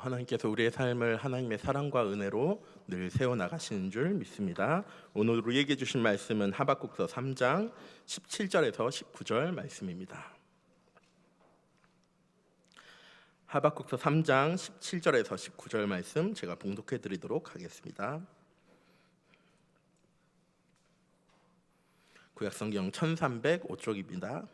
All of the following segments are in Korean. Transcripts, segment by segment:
하나님께서 우리의 삶을 하나님의 사랑과 은혜로 늘 세워나가시는 줄 믿습니다. 오늘 우리에게 주신 말씀은 하박국서 3장 17절에서 19절 말씀입니다. 하박국서 3장 17절에서 19절 말씀 제가 봉독해 드리도록 하겠습니다. 구약성경 1305쪽입니다.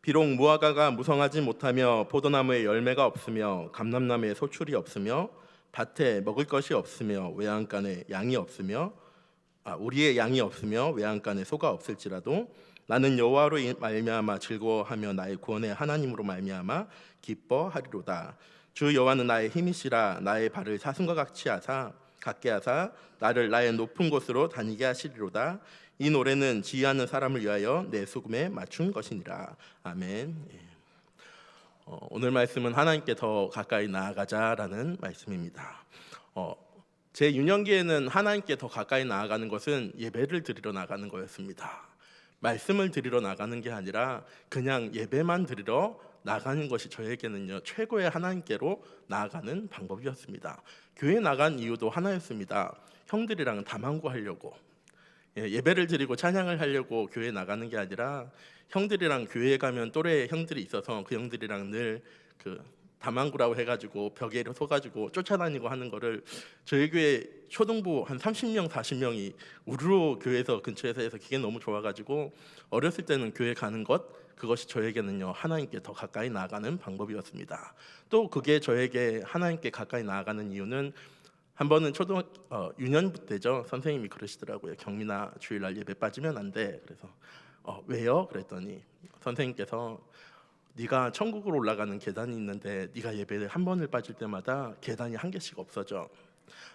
비록 무화과가 무성하지 못하며 포도나무에 열매가 없으며 감람나무에 소출이 없으며 밭에 먹을 것이 없으며 외양간에 양이 없으며 우리의 양이 없으며 외양간에 소가 없을지라도 나는 여호와로 말미암아 즐거워하며 나의 구원의 하나님으로 말미암아 기뻐하리로다. 주 여호와는 나의 힘이시라. 나의 발을 사슴과 같이 같게 하사 나를 나의 높은 곳으로 다니게 하시리로다. 이 노래는 지휘하는 사람을 위하여 내 수금에 맞춘 것이니라. 아멘. 오늘 말씀은 하나님께 더 가까이 나아가자라는 말씀입니다. 제 유년기에는 하나님께 더 가까이 나아가는 것은 예배를 드리러 나가는 거였습니다. 말씀을 드리러 나가는 게 아니라 그냥 예배만 드리러 나가는 것이 저에게는요 최고의 하나님께로 나아가는 방법이었습니다. 교회 나간 이유도 하나였습니다. 형들이랑 다망구하려고. 예배를 드리고 찬양을 하려고 교회에 나가는 게 아니라 형들이랑 교회에 가면 또래 형들이 있어서 그 형들이랑 늘 다망구라고 해가지고 벽에 서가지고 쫓아다니고 하는 거를 저희 교회 초등부 한 30명 40명이 우르르 교회에서 근처에서 해서 그게 너무 좋아가지고 어렸을 때는 교회 가는 그것이 저에게는요 하나님께 더 가까이 나아가는 방법이었습니다. 또 그게 저에게 하나님께 가까이 나아가는 이유는 한 번은 유년부 때죠. 선생님이 그러시더라고요. 경민아, 주일날 예배 빠지면 안 돼. 그래서 왜요? 그랬더니 선생님께서 네가 천국으로 올라가는 계단이 있는데 네가 예배를 한 번을 빠질 때마다 계단이 한 개씩 없어져.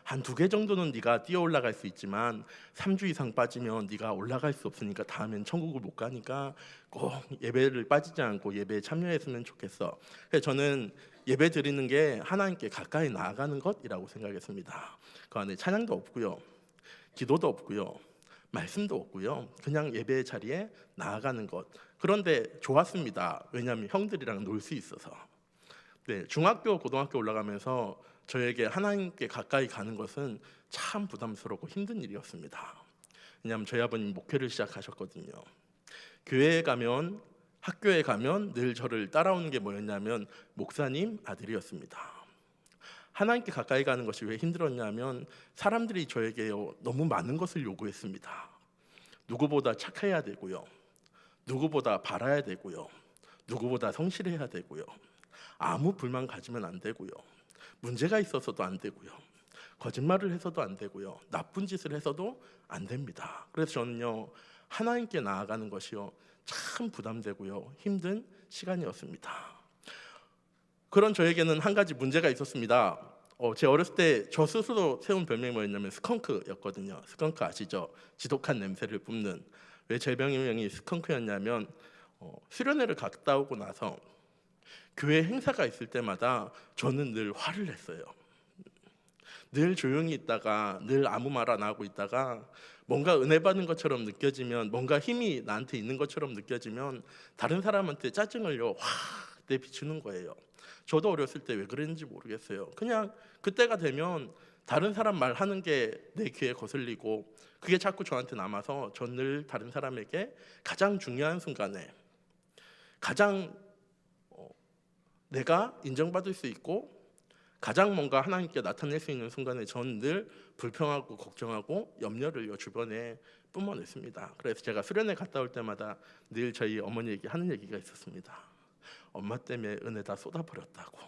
한 2개 정도는 네가 뛰어 올라갈 수 있지만 3주 이상 빠지면 네가 올라갈 수 없으니까 다음엔 천국을 못 가니까 꼭 예배를 빠지지 않고 예배에 참여했으면 좋겠어. 그래서 저는 예배 드리는 게 하나님께 가까이 나아가는 것이라고 생각했습니다. 그 안에 찬양도 없고요, 기도도 없고요, 말씀도 없고요, 그냥 예배의 자리에 나아가는 것. 그런데 좋았습니다. 왜냐하면 형들이랑 놀 수 있어서. 중학교, 고등학교 올라가면서 저에게 하나님께 가까이 가는 것은 참 부담스럽고 힘든 일이었습니다. 왜냐하면 저희 아버님 목회를 시작하셨거든요. 교회에 가면, 학교에 가면 늘 저를 따라오는 게 뭐였냐면 목사님 아들이었습니다. 하나님께 가까이 가는 것이 왜 힘들었냐면 사람들이 저에게 너무 많은 것을 요구했습니다. 누구보다 착해야 되고요, 누구보다 바라야 되고요, 누구보다 성실해야 되고요, 아무 불만 가지면 안 되고요, 문제가 있어서도 안 되고요, 거짓말을 해서도 안 되고요, 나쁜 짓을 해서도 안 됩니다. 그래서 저는요 하나님께 나아가는 것이요 참 부담되고요 힘든 시간이었습니다. 그런 저에게는 한 가지 문제가 있었습니다. 제 어렸을 때 저 스스로 세운 별명이 뭐였냐면 스컹크였거든요. 스컹크 아시죠? 지독한 냄새를 뿜는. 왜 제 별명이 스컹크였냐면 수련회를 갔다 오고 나서 교회 행사가 있을 때마다 저는 늘 화를 냈어요. 늘 조용히 있다가 늘 아무 말 안 하고 있다가 뭔가 은혜 받는 것처럼 느껴지면, 뭔가 힘이 나한테 있는 것처럼 느껴지면 다른 사람한테 짜증을요 확 내비추는 거예요. 저도 어렸을 때 왜 그랬는지 모르겠어요. 그냥 그때가 되면 다른 사람 말하는 게 내 귀에 거슬리고 그게 자꾸 저한테 남아서 전 늘 다른 사람에게 가장 중요한 순간에 가장 내가 인정받을 수 있고 가장 뭔가 하나님께 나타낼 수 있는 순간에 전 늘 불평하고 걱정하고 염려를 주변에 뿜어냈습니다. 그래서 제가 수련회 갔다 올 때마다 늘 저희 어머니에게 하는 얘기가 있었습니다. 엄마 때문에 은혜 다 쏟아버렸다고.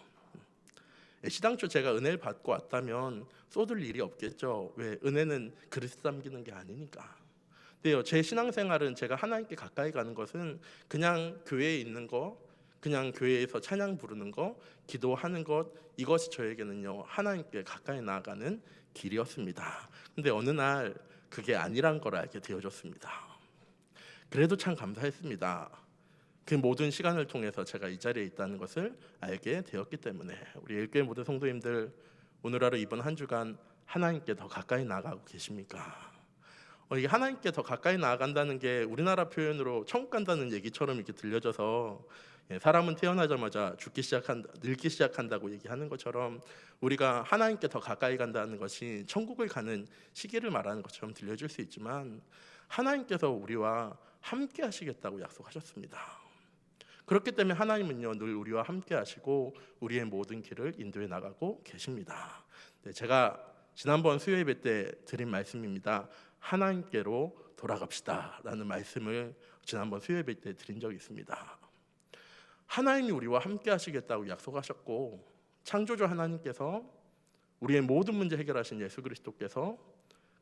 시당초 제가 은혜를 받고 왔다면 쏟을 일이 없겠죠. 왜? 은혜는 그릇에 담기는 게 아니니까. 근데요, 제 신앙생활은 제가 하나님께 가까이 가는 것은 그냥 교회에 있는 거, 그냥 교회에서 찬양 부르는 거, 기도하는 것, 이것이 저에게는요 하나님께 가까이 나아가는 길이었습니다. 근데 어느 날 그게 아니란 걸 알게 되어졌습니다. 그래도 참 감사했습니다. 그 모든 시간을 통해서 제가 이 자리에 있다는 것을 알게 되었기 때문에. 우리 일교회 모든 성도님들, 오늘 하루 이번 한 주간 하나님께 더 가까이 나아가고 계십니까? 이게 하나님께 더 가까이 나아간다는 게 우리나라 표현으로 천국 간다는 얘기처럼 이렇게 들려져서 사람은 태어나자마자 늙기 시작한다고 얘기하는 것처럼 우리가 하나님께 더 가까이 간다는 것이 천국을 가는 시기를 말하는 것처럼 들려줄 수 있지만 하나님께서 우리와 함께 하시겠다고 약속하셨습니다. 그렇기 때문에 하나님은요 늘 우리와 함께 하시고 우리의 모든 길을 인도해 나가고 계십니다. 제가 지난번 수요 예배 때 드린 말씀입니다. 하나님께로 돌아갑시다 라는 말씀을 지난번 수요 예배 때 드린 적이 있습니다. 하나님이 우리와 함께 하시겠다고 약속하셨고 창조주 하나님께서 우리의 모든 문제 해결하신 예수 그리스도께서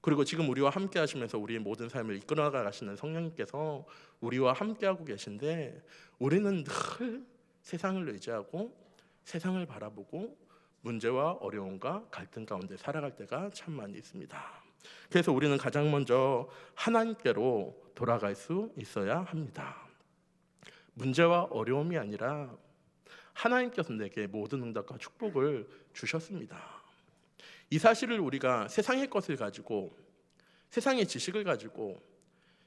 그리고 지금 우리와 함께 하시면서 우리의 모든 삶을 이끌어 가시는 성령님께서 우리와 함께 하고 계신데 우리는 늘 세상을 의지하고 세상을 바라보고 문제와 어려움과 갈등 가운데 살아갈 때가 참 많이 있습니다. 그래서 우리는 가장 먼저 하나님께로 돌아갈 수 있어야 합니다. 문제와 어려움이 아니라 하나님께서 내게 모든 응답과 축복을 주셨습니다. 이 사실을 우리가 세상의 것을 가지고 세상의 지식을 가지고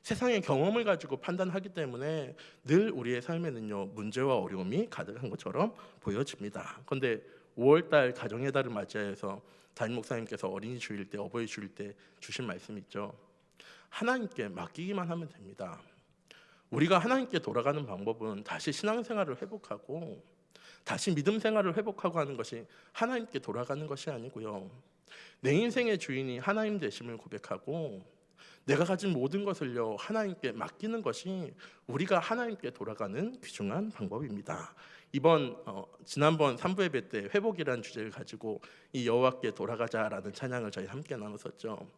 세상의 경험을 가지고 판단하기 때문에 늘 우리의 삶에는요 문제와 어려움이 가득한 것처럼 보여집니다. 그런데 5월달 가정의 달을 맞이해서 담임 목사님께서 어린이 주일 때 어버이 주일 때 주신 말씀 있죠. 하나님께 맡기기만 하면 됩니다. 우리가 하나님께 돌아가는 방법은 다시 신앙생활을 회복하고 다시 믿음 생활을 회복하고 하는 것이 하나님께 돌아가는 것이 아니고요. 내 인생의 주인이 하나님 되심을 고백하고 내가 가진 모든 것을요 하나님께 맡기는 것이 우리가 하나님께 돌아가는 귀중한 방법입니다. 지난번 3부 예배 때 회복이라는 주제를 가지고 이 여호와께 돌아가자라는 찬양을 저희 함께 나눴었죠.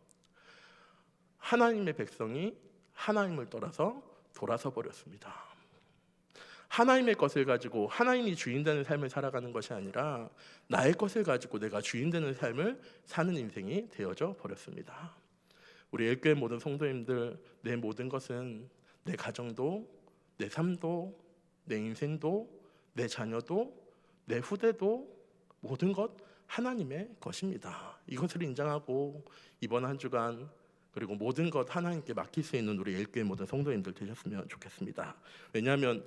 하나님의 백성이 하나님을 떠나서 돌아서 버렸습니다. 하나님의 것을 가지고 하나님이 주인 되는 삶을 살아가는 것이 아니라 나의 것을 가지고 내가 주인 되는 삶을 사는 인생이 되어져 버렸습니다. 우리 엘교회 모든 성도님들, 내 모든 것은 내 가정도, 내 삶도, 내 인생도, 내 자녀도, 내 후대도 모든 것 하나님의 것입니다. 이것을 인정하고 이번 한 주간 그리고 모든 것 하나님께 맡길 수 있는 우리 엘교회 모든 성도님들 되셨으면 좋겠습니다. 왜냐하면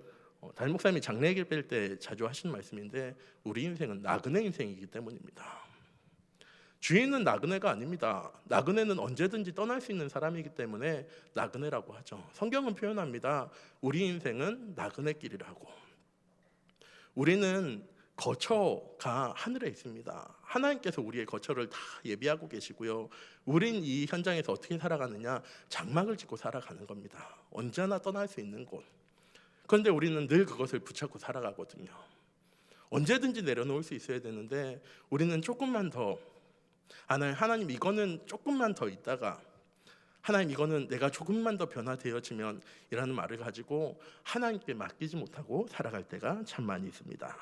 담임 목사님이 장례 얘기를 뺄 때 자주 하시는 말씀인데 우리 인생은 나그네 인생이기 때문입니다. 주인은 나그네가 아닙니다. 나그네는 언제든지 떠날 수 있는 사람이기 때문에 나그네라고 하죠. 성경은 표현합니다. 우리 인생은 나그네길이라고. 우리는 거처가 하늘에 있습니다. 하나님께서 우리의 거처를 다 예비하고 계시고요. 우린 이 현장에서 어떻게 살아가느냐? 장막을 짓고 살아가는 겁니다. 언제나 떠날 수 있는 곳. 그런데 우리는 늘 그것을 붙잡고 살아가거든요. 언제든지 내려놓을 수 있어야 되는데 우리는 조금만 더 하나님 이거는 조금만 더 있다가 하나님 이거는 내가 조금만 더 변화되어지면 이라는 말을 가지고 하나님께 맡기지 못하고 살아갈 때가 참 많이 있습니다.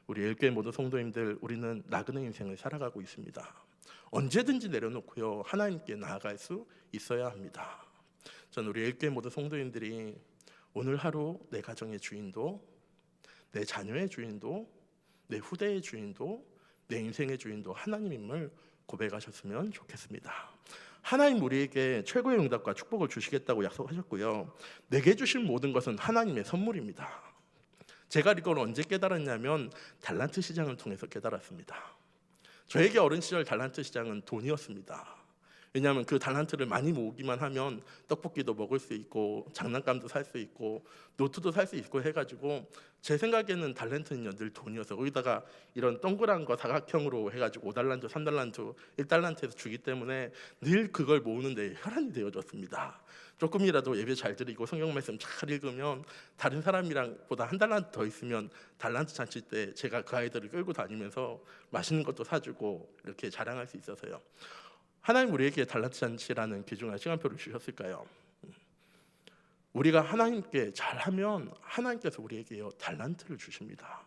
우리 엘교회 모든 성도님들 우리는 나그네 인생을 살아가고 있습니다. 언제든지 내려놓고요 하나님께 나아갈 수 있어야 합니다. 저는 우리 엘교회 모든 성도님들이 오늘 하루 내 가정의 주인도 내 자녀의 주인도 내 후대의 주인도 내 인생의 주인도 하나님임을 고백하셨으면 좋겠습니다. 하나님 우리에게 최고의 응답과 축복을 주시겠다고 약속하셨고요. 내게 주신 모든 것은 하나님의 선물입니다. 제가 이걸 언제 깨달았냐면 달란트 시장을 통해서 깨달았습니다. 저에게 어린 시절 달란트 시장은 돈이었습니다. 왜냐하면 그 달란트를 많이 모으기만 하면 떡볶이도 먹을 수 있고 장난감도 살 수 있고 노트도 살 수 있고 해가지고 제 생각에는 달란트는요 늘 돈이어서 거기다가 이런 동그란 거 사각형으로 해가지고 5달란트, 3달란트, 1달란트에서 주기 때문에 늘 그걸 모으는데 혈안이 되어졌습니다. 조금이라도 예배 잘 드리고 성경 말씀 잘 읽으면 다른 사람이랑 보다 한 달란트 더 있으면 달란트 잔치 때 제가 그 아이들을 끌고 다니면서 맛있는 것도 사주고 이렇게 자랑할 수 있어서요. 하나님 우리에게 달란트 잔치라는 귀중한 시간표를 주셨을까요? 우리가 하나님께 잘하면 하나님께서 우리에게요 달란트를 주십니다.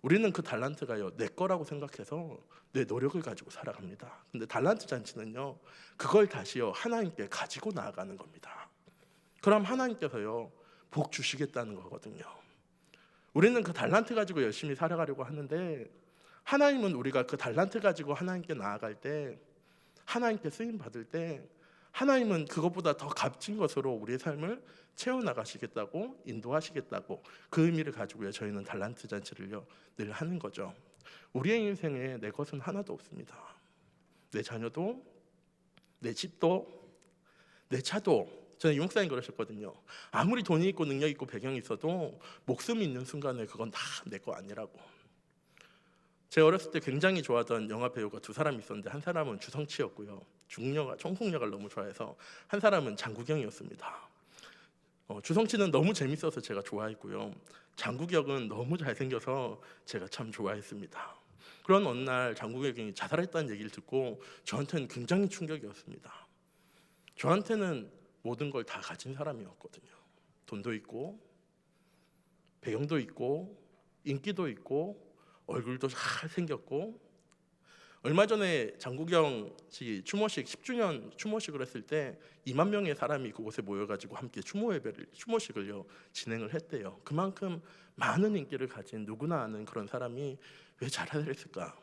우리는 그 달란트가요 내 거라고 생각해서 내 노력을 가지고 살아갑니다. 근데 달란트 잔치는요 그걸 다시요 하나님께 가지고 나아가는 겁니다. 그럼 하나님께서요 복 주시겠다는 거거든요. 우리는 그 달란트 가지고 열심히 살아가려고 하는데 하나님은 우리가 그 달란트 가지고 하나님께 나아갈 때 하나님께 쓰임 받을 때 하나님은 그것보다 더 값진 것으로 우리의 삶을 채워나가시겠다고 인도하시겠다고 그 의미를 가지고요 저희는 달란트 잔치를요 늘 하는 거죠. 우리의 인생에 내 것은 하나도 없습니다. 내 자녀도, 내 집도, 내 차도. 저는 이 목사님 그러셨거든요. 아무리 돈이 있고 능력 있고 배경이 있어도 목숨이 있는 순간에 그건 다 내 거 아니라고. 제 어렸을 때 굉장히 좋아하던 영화 배우가 두 사람이 있었는데 한 사람은 주성치였고요. 중영화, 청풍역을 너무 좋아해서 한 사람은 장국영이었습니다. 주성치는 너무 재밌어서 제가 좋아했고요. 장국영은 너무 잘생겨서 제가 참 좋아했습니다. 그런 어느 날 장국영이 자살했다는 얘기를 듣고 저한테는 굉장히 충격이었습니다. 저한테는 모든 걸 다 가진 사람이었거든요. 돈도 있고 배경도 있고 인기도 있고 얼굴도 잘 생겼고 얼마 전에 장국영 씨 추모식 10주년 추모식을 했을 때 2만 명의 사람이 그곳에 모여가지고 함께 추모식을요 진행을 했대요. 그만큼 많은 인기를 가진 누구나 아는 그런 사람이 왜 자살했을까?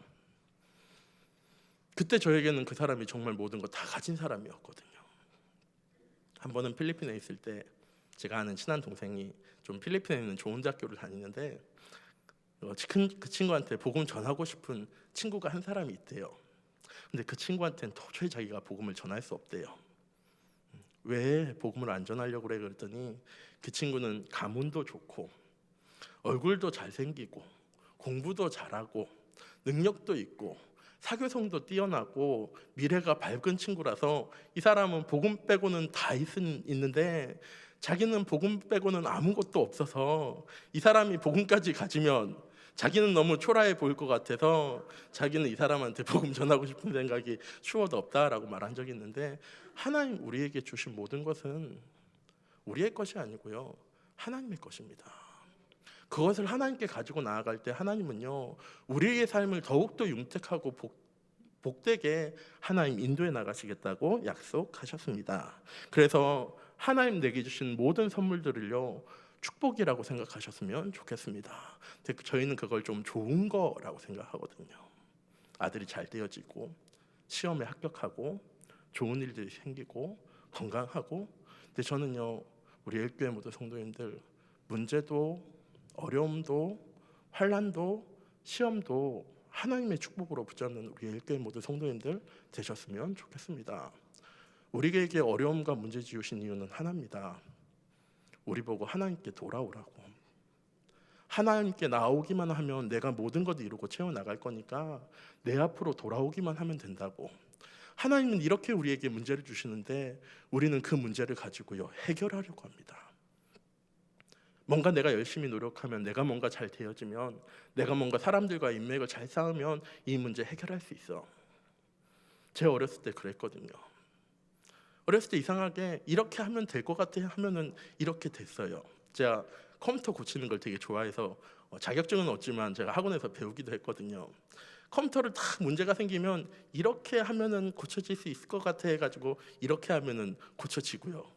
그때 저에게는 그 사람이 정말 모든 거 다 가진 사람이었거든요. 한 번은 필리핀에 있을 때 제가 아는 친한 동생이 좀 필리핀에 있는 좋은 대학교를 다니는데 그 친구한테 복음 전하고 싶은 친구가 한 사람이 있대요. 근데 그 친구한테는 도저히 자기가 복음을 전할 수 없대요. 왜 복음을 안 전하려고 그래? 그랬더니 그 친구는 가문도 좋고 얼굴도 잘생기고 공부도 잘하고 능력도 있고 사교성도 뛰어나고 미래가 밝은 친구라서 이 사람은 복음 빼고는 다 있는데 자기는 복음 빼고는 아무것도 없어서 이 사람이 복음까지 가지면 자기는 너무 초라해 보일 것 같아서 자기는 이 사람한테 복음 전하고 싶은 생각이 추워도 없다라고 말한 적이 있는데 하나님 우리에게 주신 모든 것은 우리의 것이 아니고요 하나님의 것입니다. 그것을 하나님께 가지고 나아갈 때 하나님은요 우리의 삶을 더욱더 윤택하고 복되게 하나님 인도해 나가시겠다고 약속하셨습니다. 그래서 하나님 내게 주신 모든 선물들을요 축복이라고 생각하셨으면 좋겠습니다. 근데 저희는 그걸 좀 좋은 거라고 생각하거든요. 아들이 잘 되어지고 시험에 합격하고 좋은 일들이 생기고 건강하고. 근데 저는요 우리 일교회 모든 성도님들 문제도 어려움도 환난도 시험도 하나님의 축복으로 붙잡는 우리 일교회 모든 성도님들 되셨으면 좋겠습니다. 우리에게 어려움과 문제 지으신 이유는 하나입니다. 우리 보고 하나님께 돌아오라고. 하나님께 나오기만 하면 내가 모든 것을 이루고 채워나갈 거니까 내 앞으로 돌아오기만 하면 된다고. 하나님은 이렇게 우리에게 문제를 주시는데 우리는 그 문제를 가지고요 해결하려고 합니다. 뭔가 내가 열심히 노력하면 내가 뭔가 잘 되어지면 내가 뭔가 사람들과 인맥을 잘 쌓으면 이 문제 해결할 수 있어. 제가 어렸을 때 그랬거든요. 어렸을 때 이상하게 이렇게 하면 될 것 같아 하면은 이렇게 됐어요. 제가 컴퓨터 고치는 걸 되게 좋아해서 자격증은 없지만 제가 학원에서 배우기도 했거든요. 컴퓨터를 딱 문제가 생기면 이렇게 하면은 고쳐질 수 있을 것 같아 해가지고 이렇게 하면은 고쳐지고요.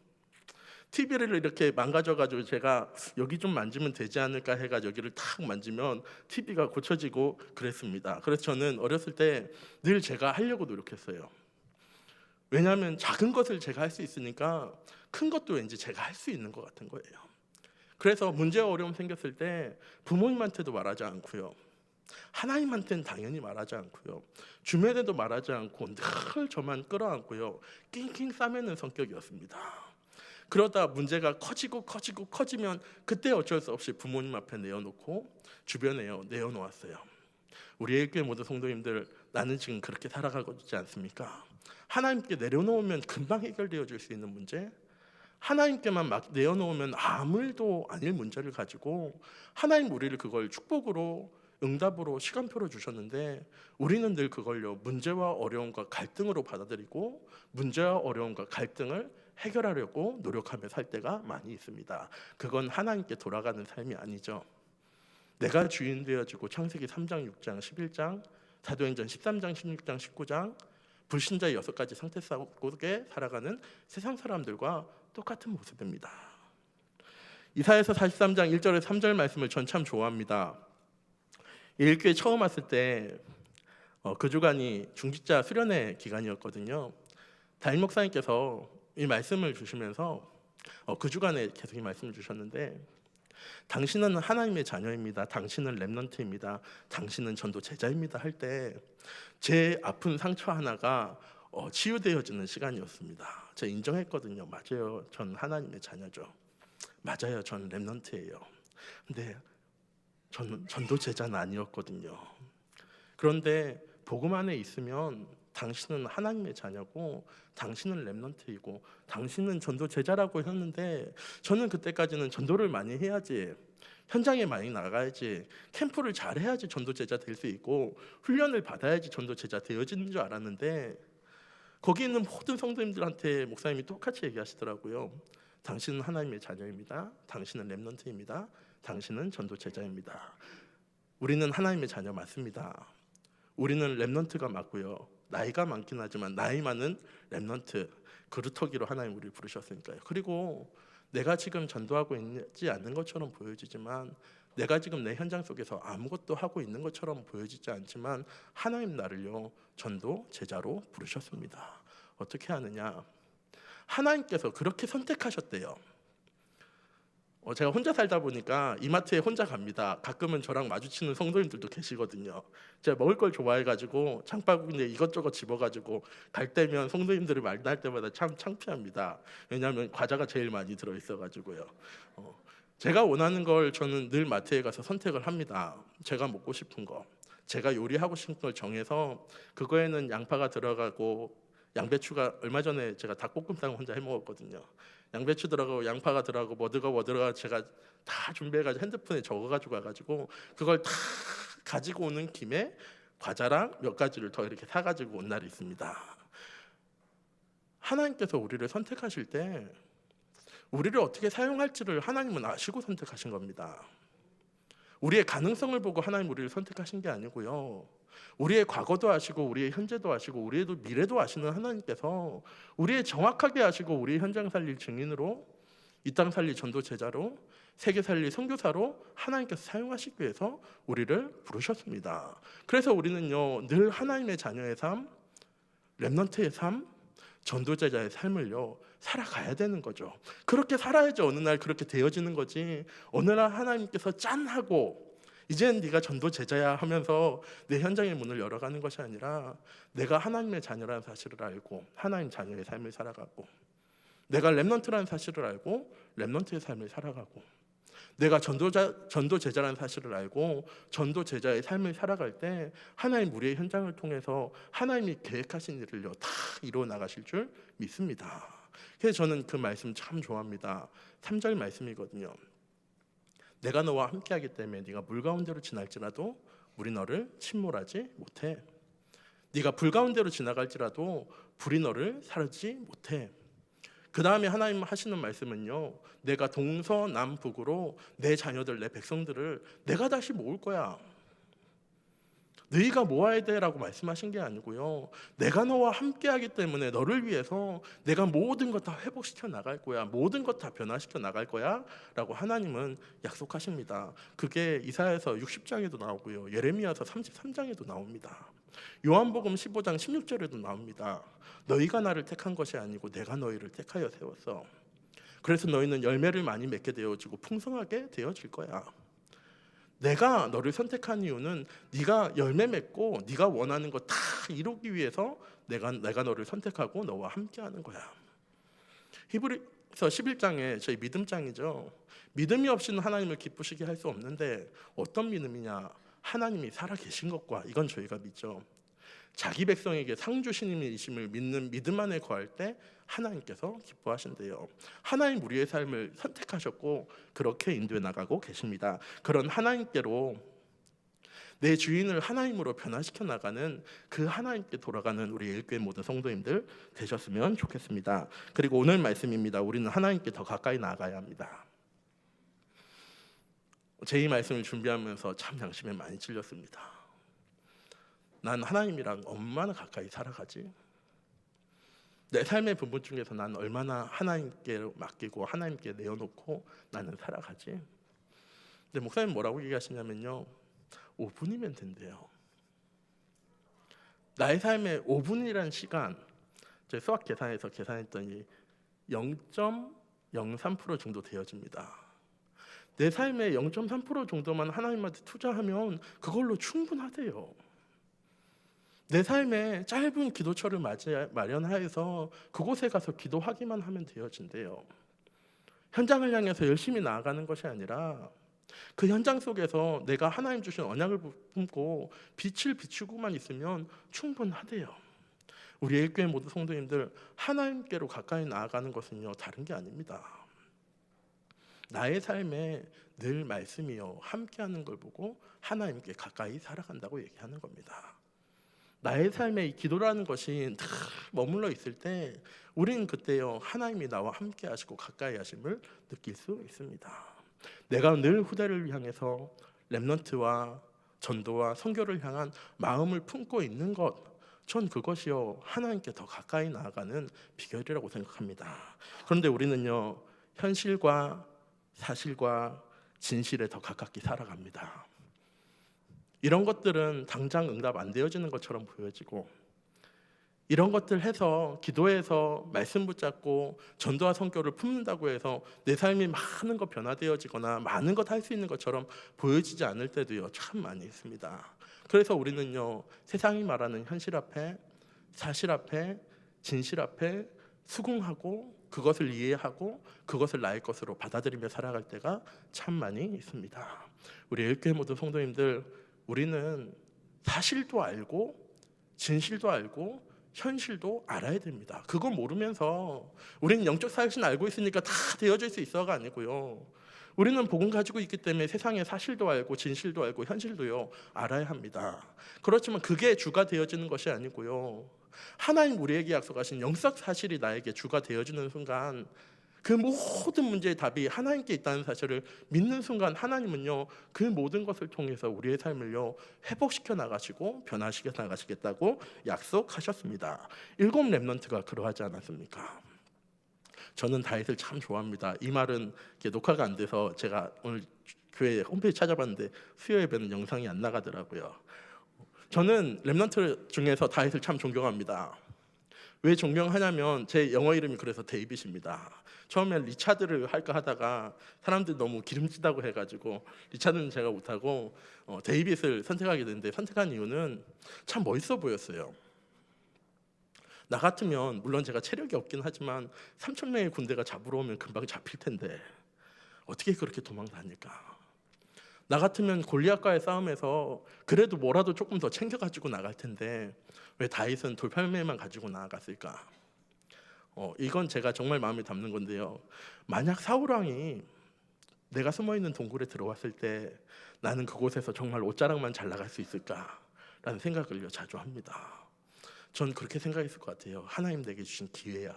TV를 이렇게 망가져가지고 제가 여기 좀 만지면 되지 않을까 해가지고 여기를 탁 만지면 TV가 고쳐지고 그랬습니다. 그래서 저는 어렸을 때 늘 제가 하려고 노력했어요. 왜냐하면 작은 것을 제가 할 수 있으니까 큰 것도 왠지 제가 할 수 있는 것 같은 거예요. 그래서 문제와 어려움 생겼을 때 부모님한테도 말하지 않고요, 하나님한테는 당연히 말하지 않고요, 주변에도 말하지 않고 늘 저만 끌어안고요 낑낑 싸매는 성격이었습니다. 그러다 문제가 커지면 그때 어쩔 수 없이 부모님 앞에 내어놓고 주변에 내어놓았어요. 우리 일교회 모든 성도님들, 나는 지금 그렇게 살아가고 있지 않습니까? 하나님께 내려놓으면 금방 해결되어질 수 있는 문제, 하나님께만 막 내어놓으면 아무 일도 아닐 문제를 가지고 하나님 우리를 그걸 축복으로 응답으로 시간표로 주셨는데 우리는 늘 그걸요 문제와 어려움과 갈등으로 받아들이고 문제와 어려움과 갈등을 해결하려고 노력하며 살 때가 많이 있습니다. 그건 하나님께 돌아가는 삶이 아니죠. 내가 주인 되어지고 창세기 3장, 6장, 11장, 사도행전 13장, 16장, 19장 불신자의 6가지 상태 속에 살아가는 세상 사람들과 똑같은 모습입니다. 이사야서 43장 1절에 3절 말씀을 전 참 좋아합니다. 일교회 처음 왔을 때 그 주간이 중직자 수련회 기간이었거든요. 담임 목사님께서 이 말씀을 주시면서 그 주간에 계속 이 말씀을 주셨는데, 당신은 하나님의 자녀입니다. 당신은 렘넌트입니다. 당신은 전도 제자입니다 할 때 제 아픈 상처 하나가 치유되어지는 시간이었습니다. 제가 인정했거든요. 맞아요, 전 하나님의 자녀죠. 맞아요, 전 렘넌트예요. 근데 저는 전도 제자는 아니었거든요. 그런데 복음 안에 있으면 당신은 하나님의 자녀고 당신은 렘넌트이고 당신은 전도 제자라고 했는데, 저는 그때까지는 전도를 많이 해야지, 현장에 많이 나가야지, 캠프를 잘 해야지 전도 제자 될 수 있고 훈련을 받아야지 전도 제자 되어지는 줄 알았는데, 거기 있는 모든 성도님들한테 목사님이 똑같이 얘기하시더라고요. 당신은 하나님의 자녀입니다. 당신은 렘넌트입니다. 당신은 전도 제자입니다. 우리는 하나님의 자녀 맞습니다. 우리는 렘넌트가 맞고요. 나이가 많긴 하지만 나이 많은 렘넌트, 그루터기로 하나님 우리를 부르셨으니까요. 그리고 내가 지금 전도하고 있지 않는 것처럼 보여지지만, 내가 지금 내 현장 속에서 아무것도 하고 있는 것처럼 보여지지 않지만 하나님 나를요 전도 제자로 부르셨습니다. 어떻게 하느냐? 하나님께서 그렇게 선택하셨대요. 제가 혼자 살다 보니까 이마트에 혼자 갑니다. 가끔은 저랑 마주치는 성도님들도 계시거든요. 제가 먹을 걸 좋아해가지고 장바구니에 이것저것 집어가지고 갈 때면 성도님들을 만날 때마다 참 창피합니다. 왜냐하면 과자가 제일 많이 들어있어가지고요. 제가 원하는 걸 저는 늘 마트에 가서 선택을 합니다. 제가 먹고 싶은 거, 제가 요리하고 싶은 걸 정해서 그거에는 양파가 들어가고 양배추가, 얼마 전에 제가 닭볶음탕 혼자 해 먹었거든요. 양배추 들어가고 양파가 들어가고 뭐 들어가 제가 다 준비해가지고 핸드폰에 적어가지고 와가지고 그걸 다 가지고 오는 김에 과자랑 몇 가지를 더 이렇게 사가지고 온 날이 있습니다. 하나님께서 우리를 선택하실 때 우리를 어떻게 사용할지를 하나님은 아시고 선택하신 겁니다. 우리의 가능성을 보고 하나님 우리를 선택하신 게 아니고요, 우리의 과거도 아시고 우리의 현재도 아시고 우리의 미래도 아시는 하나님께서 우리의 정확하게 아시고 우리의 현장 살릴 증인으로, 이 땅 살릴 전도 제자로, 세계 살릴 선교사로 하나님께서 사용하시기 위해서 우리를 부르셨습니다. 그래서 우리는요 늘 하나님의 자녀의 삶, 렘넌트의 삶, 전도제자의 삶을요 살아가야 되는 거죠. 그렇게 살아야지 어느 날 그렇게 되어지는 거지, 어느 날 하나님께서 짠 하고 이제는 네가 전도제자야 하면서 내 현장의 문을 열어가는 것이 아니라, 내가 하나님의 자녀라는 사실을 알고 하나님 자녀의 삶을 살아가고, 내가 렘넌트라는 사실을 알고 렘넌트의 삶을 살아가고, 내가 전도제자라는 사실을 알고 전도제자의 삶을 살아갈 때 하나님 우리의 현장을 통해서 하나님이 계획하신 일을요 다 이루어 나가실 줄 믿습니다. 그래서 저는 그 말씀 참 좋아합니다. 3절 말씀이거든요. 내가 너와 함께하기 때문에 네가 물 가운데로 지날지라도 물이 너를 침몰하지 못해. 네가 불 가운데로 지나갈지라도 불이 너를 사르지 못해. 그 다음에 하나님 하시는 말씀은요, 내가 동서남북으로 내 자녀들, 내 백성들을 내가 다시 모을 거야. 너희가 모아야 돼 라고 말씀하신 게 아니고요, 내가 너와 함께하기 때문에 너를 위해서 내가 모든 것 다 회복시켜 나갈 거야, 모든 것 다 변화시켜 나갈 거야 라고 하나님은 약속하십니다. 그게 이사야서 60장에도 나오고요, 예레미야서 33장에도 나옵니다. 요한복음 15장 16절에도 나옵니다. 너희가 나를 택한 것이 아니고 내가 너희를 택하여 세웠어. 그래서 너희는 열매를 많이 맺게 되어지고 풍성하게 되어질 거야. 내가 너를 선택한 이유는 네가 열매 맺고 네가 원하는 거 다 이루기 위해서 내가 너를 선택하고 너와 함께하는 거야. 히브리서 11장에 저희 믿음장이죠. 믿음이 없이는 하나님을 기쁘시게 할 수 없는데 어떤 믿음이냐? 하나님이 살아계신 것과, 이건 저희가 믿죠. 자기 백성에게 상 주시님이심을 믿는 믿음 안에 거할 때 하나님께서 기뻐하신대요. 하나님 우리의 삶을 선택하셨고 그렇게 인도해 나가고 계십니다. 그런 하나님께로 내 주인을 하나님으로 변화시켜 나가는 그 하나님께 돌아가는 우리 일교회 모든 성도님들 되셨으면 좋겠습니다. 그리고 오늘 말씀입니다. 우리는 하나님께 더 가까이 나아가야 합니다. 제 이 말씀을 준비하면서 참 양심에 많이 찔렸습니다. 난 하나님이랑 얼마나 가까이 살아가지? 내 삶의 부분 중에서 난 얼마나 하나님께 맡기고 하나님께 내어놓고 나는 살아가지? 근데 목사님 뭐라고 얘기하시냐면요, 5분이면 된대요. 나의 삶의 5분이라는 시간, 제 수학 계산에서 계산했더니 0.03% 정도 되어집니다. 내 삶의 0.3% 정도만 하나님한테 투자하면 그걸로 충분하대요. 내 삶에 짧은 기도처를 마련하여서 그곳에 가서 기도하기만 하면 되어진대요. 현장을 향해서 열심히 나아가는 것이 아니라 그 현장 속에서 내가 하나님 주신 언약을 품고 빛을 비추고만 있으면 충분하대요. 우리 일교회 모두 성도님들, 하나님께로 가까이 나아가는 것은요 다른 게 아닙니다. 나의 삶에 늘 말씀이요 함께하는 걸 보고 하나님께 가까이 살아간다고 얘기하는 겁니다. 나의 삶에 이 기도라는 것이 늘 머물러 있을 때 우리는 그때요 하나님이 나와 함께 하시고 가까이 하심을 느낄 수 있습니다. 내가 늘 후대를 향해서 렘넌트와 전도와 선교를 향한 마음을 품고 있는 것, 전 그것이요 하나님께 더 가까이 나아가는 비결이라고 생각합니다. 그런데 우리는요 현실과 사실과 진실에 더 가깝게 살아갑니다. 이런 것들은 당장 응답 안 되어지는 것처럼 보여지고, 이런 것들 해서 기도해서 말씀 붙잡고 전도와 선교를 품는다고 해서 내 삶이 많은 것 변화되어지거나 많은 것 할 수 있는 것처럼 보여지지 않을 때도요 참 많이 있습니다. 그래서 우리는요 세상이 말하는 현실 앞에, 사실 앞에, 진실 앞에 수긍하고 그것을 이해하고 그것을 나의 것으로 받아들이며 살아갈 때가 참 많이 있습니다. 우리 일교회 모든 성도님들, 우리는 사실도 알고 진실도 알고 현실도 알아야 됩니다. 그거 모르면서 우리는 영적 사실은 알고 있으니까 다 되어질 수 있어가 아니고요. 우리는 복음 가지고 있기 때문에 세상의 사실도 알고 진실도 알고 현실도요 알아야 합니다. 그렇지만 그게 주가 되어지는 것이 아니고요. 하나님 우리에게 약속하신 영적 사실이 나에게 주가 되어지는 순간 그 모든 문제의 답이 하나님께 있다는 사실을 믿는 순간 하나님은요 그 모든 것을 통해서 우리의 삶을요 회복시켜 나가시고 변화시켜 나가시겠다고 약속하셨습니다. 7 렘넌트가 그러하지 않았습니까? 저는 다윗을 참 좋아합니다. 이 말은 녹화가 안 돼서 제가 오늘 교회 홈페이지 찾아봤는데 수요 예배는 영상이 안 나가더라고요. 저는 렘넌트 중에서 다윗을 참 존경합니다. 왜 존경하냐면 제 영어 이름이 그래서 데이빗입니다. 처음엔 리차드를 할까 하다가 사람들이 너무 기름지다고 해가지고 리차드는 제가 못하고 데이빗을 선택하게 됐는데, 선택한 이유는 참 멋있어 보였어요. 나 같으면 물론 제가 체력이 없긴 하지만 3,000명의 군대가 잡으러 오면 금방 잡힐 텐데 어떻게 그렇게 도망다닐까? 나 같으면 골리앗과의 싸움에서 그래도 뭐라도 조금 더 챙겨가지고 나갈 텐데 왜 다윗은 돌팔매만 가지고 나아갔을까? 이건 제가 정말 마음에 담는 건데요. 만약 사울왕이 내가 숨어있는 동굴에 들어왔을 때 나는 그곳에서 정말 옷자락만 잘 나갈 수 있을까라는 생각을 자주 합니다. 전 그렇게 생각했을 것 같아요. 하나님 내게 주신 기회야.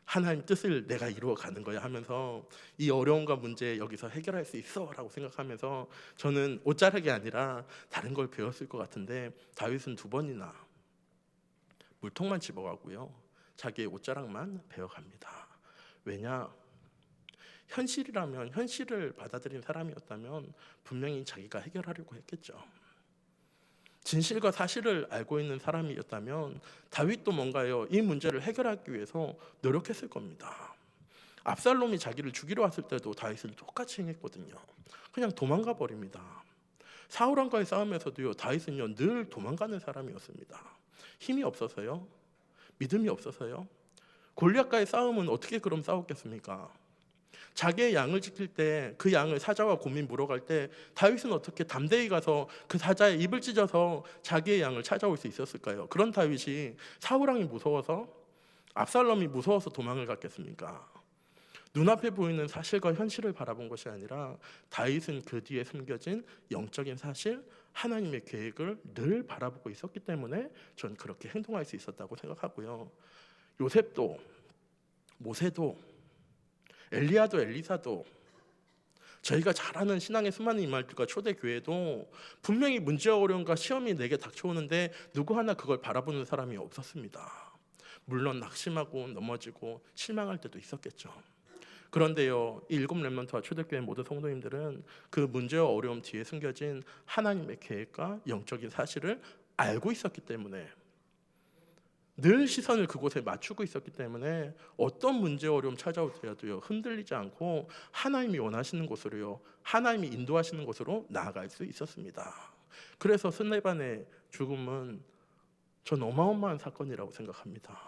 하나님 뜻을 내가 이루어가는 거야 하면서 이 어려움과 문제 여기서 해결할 수 있어 라고 생각하면서 저는 옷자락이 아니라 다른 걸 배웠을 것 같은데, 다윗은 2번이나 물통만 집어가고요 자기의 옷자락만 배워갑니다. 왜냐? 현실이라면, 현실을 받아들인 사람이었다면 분명히 자기가 해결하려고 했겠죠. 진실과 사실을 알고 있는 사람이었다면 다윗도 뭔가요 이 문제를 해결하기 위해서 노력했을 겁니다. 압살롬이 자기를 죽이러 왔을 때도 다윗은 똑같이 행했거든요. 그냥 도망가 버립니다. 사울왕과의 싸움에서도요 다윗은요 늘 도망가는 사람이었습니다. 힘이 없어서요? 믿음이 없어서요? 골리앗과의 싸움은 어떻게 그럼 싸웠겠습니까? 자기의 양을 지킬 때 그 양을 사자와 곰이 물어갈 때 다윗은 어떻게 담대히 가서 그 사자의 입을 찢어서 자기의 양을 찾아올 수 있었을까요? 그런 다윗이 사울왕이 무서워서, 압살롬이 무서워서 도망을 갔겠습니까? 눈앞에 보이는 사실과 현실을 바라본 것이 아니라 다윗은 그 뒤에 숨겨진 영적인 사실, 하나님의 계획을 늘 바라보고 있었기 때문에 전 그렇게 행동할 수 있었다고 생각하고요. 요셉도, 모세도, 엘리야도, 엘리사도, 저희가 잘 아는 신앙의 수많은 이말들과 초대교회도 분명히 문제와 어려움과 시험이 내게 닥쳐오는데 누구 하나 그걸 바라보는 사람이 없었습니다. 물론 낙심하고 넘어지고 실망할 때도 있었겠죠. 그런데요, 이 7 렘넌트와 초대교회 모든 성도님들은 그 문제와 어려움 뒤에 숨겨진 하나님의 계획과 영적인 사실을 알고 있었기 때문에 늘 시선을 그곳에 맞추고 있었기 때문에 어떤 문제 어려움 찾아오더라도요 흔들리지 않고 하나님이 원하시는 곳으로요, 하나님이 인도하시는 곳으로 나아갈 수 있었습니다. 그래서 스데반의 죽음은 전 어마어마한 사건이라고 생각합니다.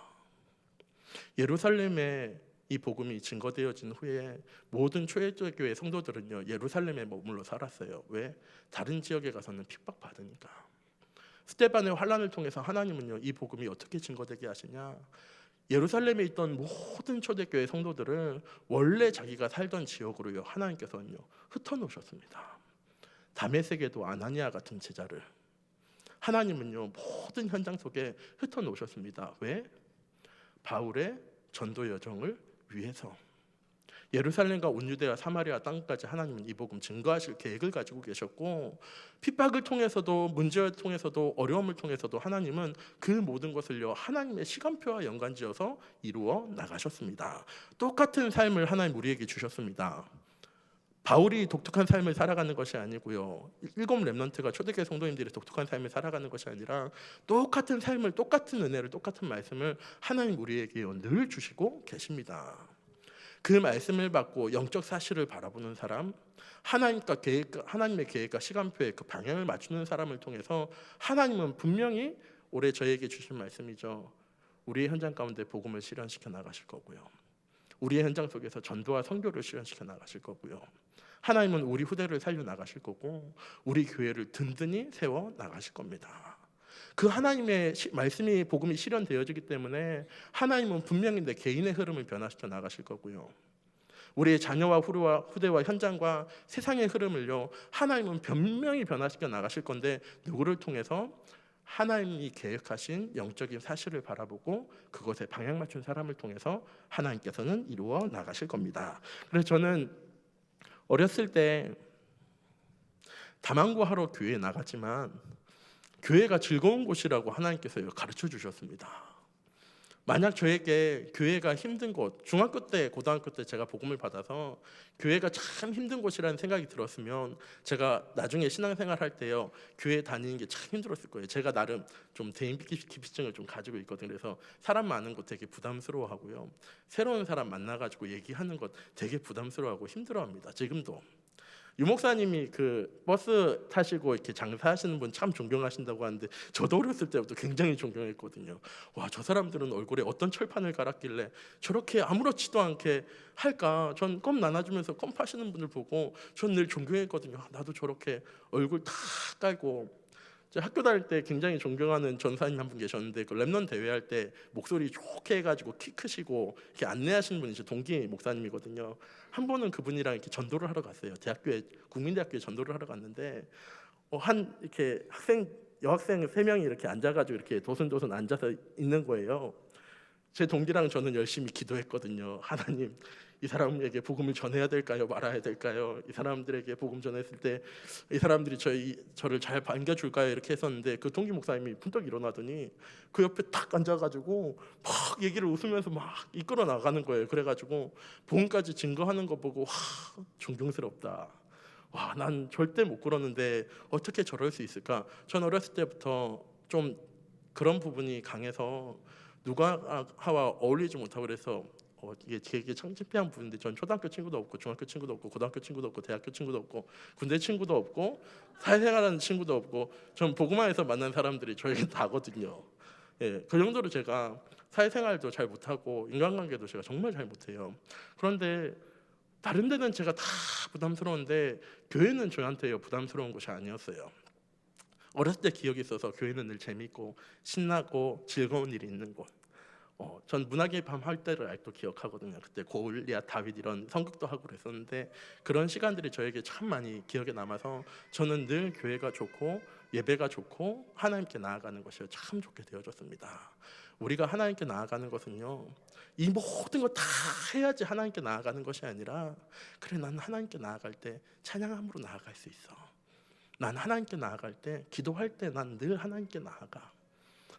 예루살렘에 이 복음이 증거되어진 후에 모든 초대교회 성도들은요 예루살렘에 머물러 살았어요. 왜? 다른 지역에 가서는 핍박받으니까. 스데반의 환란을 통해서 하나님은요 이 복음이 어떻게 증거되게 하시냐, 예루살렘에 있던 모든 초대교회 성도들을 원래 자기가 살던 지역으로요 하나님께서는요 흩어놓으셨습니다. 다메섹에도 아나니아 같은 제자를 하나님은요 모든 현장 속에 흩어놓으셨습니다. 왜? 바울의 전도 여정을 위해서. 예루살렘과 온 유대와 사마리아 땅까지 하나님은 이 복음 증거하실 계획을 가지고 계셨고, 핍박을 통해서도 문제를 통해서도 어려움을 통해서도 하나님은 그 모든 것을요 하나님의 시간표와 연관지어서 이루어 나가셨습니다. 똑같은 삶을 하나님 우리에게 주셨습니다. 바울이 독특한 삶을 살아가는 것이 아니고요, 일곱 렘넌트가 초대교회 성도님들이 독특한 삶을 살아가는 것이 아니라 똑같은 삶을, 똑같은 은혜를, 똑같은 말씀을 하나님 우리에게 늘 주시고 계십니다. 그 말씀을 받고 영적 사실을 바라보는 사람, 하나님의 계획과 시간표에 그 방향을 맞추는 사람을 통해서 하나님은 분명히 올해 저에게 주신 말씀이죠. 우리의 현장 가운데 복음을 실현시켜 나가실 거고요, 우리의 현장 속에서 전도와 선교를 실현시켜 나가실 거고요, 하나님은 우리 후대를 살려 나가실 거고 우리 교회를 든든히 세워 나가실 겁니다. 그 하나님의 말씀이, 복음이 실현되어지기 때문에 하나님은 분명히 내 개인의 흐름을 변화시켜 나가실 거고요, 우리의 자녀와 후대와 현장과 세상의 흐름을요 하나님은 분명히 변화시켜 나가실 건데, 누구를 통해서? 하나님이 계획하신 영적인 사실을 바라보고 그것에 방향 맞춘 사람을 통해서 하나님께서는 이루어 나가실 겁니다. 그래서 저는 어렸을 때 다만구 하러 교회에 나갔지만 교회가 즐거운 곳이라고 하나님께서 가르쳐 주셨습니다. 만약 저에게 교회가 힘든 곳, 중학교 때, 고등학교 때 제가 복음을 받아서 교회가 참 힘든 곳이라는 생각이 들었으면 제가 나중에 신앙생활 할 때요 교회 다니는 게 참 힘들었을 거예요. 제가 나름 좀 대인기피증을 좀 가지고 있거든요. 그래서 사람 많은 곳 되게 부담스러워하고요, 새로운 사람 만나가지고 얘기하는 것 되게 부담스러워하고 힘들어합니다. 지금도. 유 목사님이 그 버스 타시고 이렇게 장사하시는 분 참 존경하신다고 하는데, 저도 어렸을 때부터 굉장히 존경했거든요. 와, 저 사람들은 얼굴에 어떤 철판을 갈았길래 저렇게 아무렇지도 않게 할까? 전 껌 나눠주면서 껌 파시는 분들 보고 전 늘 존경했거든요. 나도 저렇게 얼굴 다 깔고. 제가 학교 다닐 때 굉장히 존경하는 전사님 한 분 계셨는데, 그 랩넌 대회할 때 목소리 좋게 해가지고 키 크시고 이렇게 안내하시는 분이 제 동기 목사님이거든요. 한 번은 그분이랑 이렇게 전도를 하러 갔어요. 대학교에, 국민대학교에 전도를 하러 갔는데 한 이렇게 여학생 3명이 이렇게 앉아가지고 이렇게 도선도선 앉아서 있는 거예요. 제 동기랑 저는 열심히 기도했거든요. 하나님, 이 사람에게 복음을 전해야 될까요? 말아야 될까요? 이 사람들에게 복음 전했을 때 이 사람들이 저를 잘 반겨줄까요? 이렇게 했었는데, 그 동기 목사님이 푼떡 일어나더니 그 옆에 탁 앉아가지고 막 얘기를 웃으면서 막 이끌어 나가는 거예요. 그래가지고 복음까지 증거하는 거 보고 와, 존경스럽다. 와, 난 절대 못 그러는데 어떻게 저럴 수 있을까? 전 어렸을 때부터 좀 그런 부분이 강해서 누가와 어울리지 못하고, 그래서 이게 되게 창피한 부분인데, 전 초등학교 친구도 없고 중학교 친구도 없고 고등학교 친구도 없고 대학교 친구도 없고 군대 친구도 없고 사회생활하는 친구도 없고, 전 복음화에서 만난 사람들이 저에게 다거든요. 예, 그 정도로 제가 사회생활도 잘 못하고 인간관계도 제가 정말 잘 못해요. 그런데 다른 데는 제가 다 부담스러운데 교회는 저한테요 부담스러운 곳이 아니었어요. 어렸을 때 기억이 있어서 교회는 늘 재밌고 신나고 즐거운 일이 있는 곳. 전 문학의 밤 할 때를 아직도 기억하거든요. 그때 골리앗, 다윗 이런 성극도 하고 그랬었는데 그런 시간들이 저에게 참 많이 기억에 남아서 저는 늘 교회가 좋고 예배가 좋고 하나님께 나아가는 것이 참 좋게 되어졌습니다. 우리가 하나님께 나아가는 것은요, 이 모든 거 다 해야지 하나님께 나아가는 것이 아니라, 그래, 난 하나님께 나아갈 때 찬양함으로 나아갈 수 있어. 난 하나님께 나아갈 때, 기도할 때 난 늘 하나님께 나아가.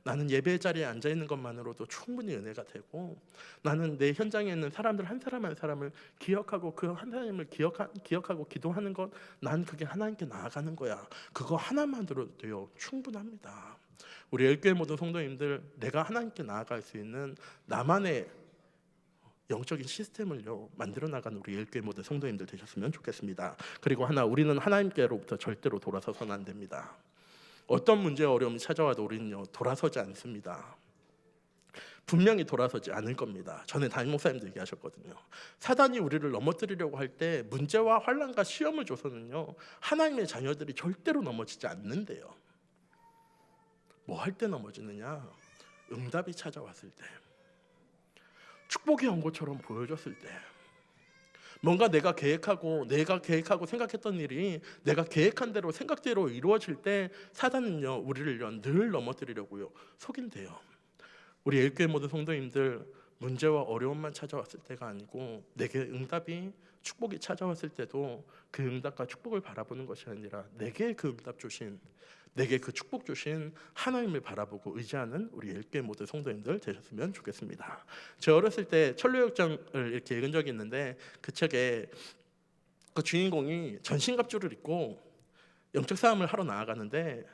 나는 예배 자리에 앉아 있는 것만으로도 충분히 은혜가 되고, 나는 내 현장에 있는 사람들 한 사람 한 사람을 기억하고 그 한 사람을 기억하고 기도하는 것, 난 그게 하나님께 나아가는 거야. 그거 하나만으로도요 충분합니다. 우리 열교회 모든 성도님들, 내가 하나님께 나아갈 수 있는 나만의 영적인 시스템을요 만들어 나가는 우리 열교회 모든 성도님들 되셨으면 좋겠습니다. 그리고 하나, 우리는 하나님께로부터 절대로 돌아서서는 안 됩니다. 어떤 문제와 어려움이 찾아와도 우리는요 돌아서지 않습니다. 분명히 돌아서지 않을 겁니다. 전에 담임 목사님도 얘기하셨거든요. 사단이 우리를 넘어뜨리려고 할 때 문제와 환난과 시험을 줘서는요 하나님의 자녀들이 절대로 넘어지지 않는데요. 뭐 할 때 넘어지느냐? 응답이 찾아왔을 때, 축복이 온 것처럼 보여줬을 때, 뭔가 내가 계획하고 생각했던 일이 내가 계획한 대로 생각대로 이루어질 때 사단은요 우리를요 늘 넘어뜨리려고요 속인대요. 우리 열교회 모든 성도님들, 문제와 어려움만 찾아왔을 때가 아니고 내게 응답이 축복이 찾아왔을 때도 그 응답과 축복을 바라보는 것이 아니라 내게 그 응답 주신, 내게 그 축복 주신 하나님을 바라보고 의지하는 우리 열교회 모든 성도님들 되셨으면 좋겠습니다. 제가 어렸을 때 천루역정을 이렇게 읽은 적이 있는데, 그 책에 그 주인공이 전신갑주를 입고 영적 싸움을 하러 나아가는데,